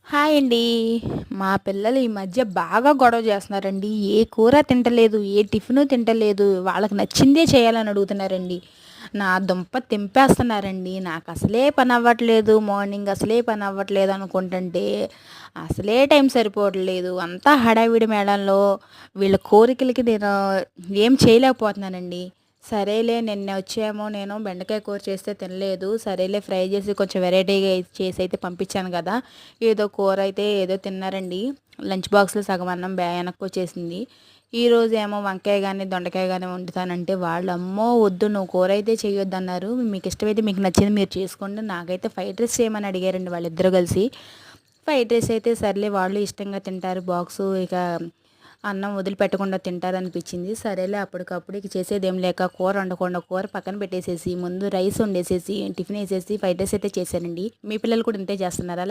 Hi అండి. మా పిల్లలు ఈ మధ్య బాగా గొడవ చేస్తున్నారండి. ఏ కూర తింటలేదు, ఏ టిఫిను తింటలేదు. వాళ్ళకి నచ్చిందే చేయాలని అడుగుతున్నారండి. నా దుంప తెంపేస్తున్నారండి. నాకు అసలే పని అవ్వట్లేదు. మార్నింగ్ అసలే పని అవ్వట్లేదు అనుకుంటుంటే అసలే టైం సరిపోవట్లేదు. అంతా హడావిడి మేళంలో వీళ్ళ కోరికలకి నేను ఏం చేయలేకపోతున్నానండి. సరేలే నిన్న వచ్చేమో నేను బెండకాయ కూర చేస్తే తినలేదు. సరేలే ఫ్రై చేసి కొంచెం వెరైటీగా చేసి అయితే పంపించాను కదా! ఏదో కూర అయితే ఏదో తిన్నారండి. లంచ్ బాక్స్‌లో సగం అన్నం వెనక్కొచ్చేసింది. ఈరోజేమో వంకాయ గాని, దొండకాయ గాని వండుతానంటే వాళ్ళు అమ్మో వద్దు నువ్వు కూర అయితే చేయొద్దన్నారు. మీకు ఇష్టమైతే మీకు నచ్చింది మీరు చేసుకోండి. నాకైతే ఫ్రైడ్ రైస్ చేయమని అడిగారండి వాళ్ళిద్దరూ కలిసి. ఫ్రైడ్ రైస్ అయితే సర్లే వాళ్ళు ఇష్టంగా తింటారు. బాక్సు ఇక అన్నం వదిలిపెట్టకుండా తింటారనిపించింది. సరేలే అప్పటికప్పుడు ఇక చేసేదేం లేక కూర వండకుండా కూర పక్కన పెట్టేసేసి ముందు రైస్ వండేసేసి టిఫిన్ ఏసేసి ఫ్రైడ్ రైస్ అయితే చేశానండి. మీ పిల్లలు కూడా ఇంతే చేస్తున్నారా?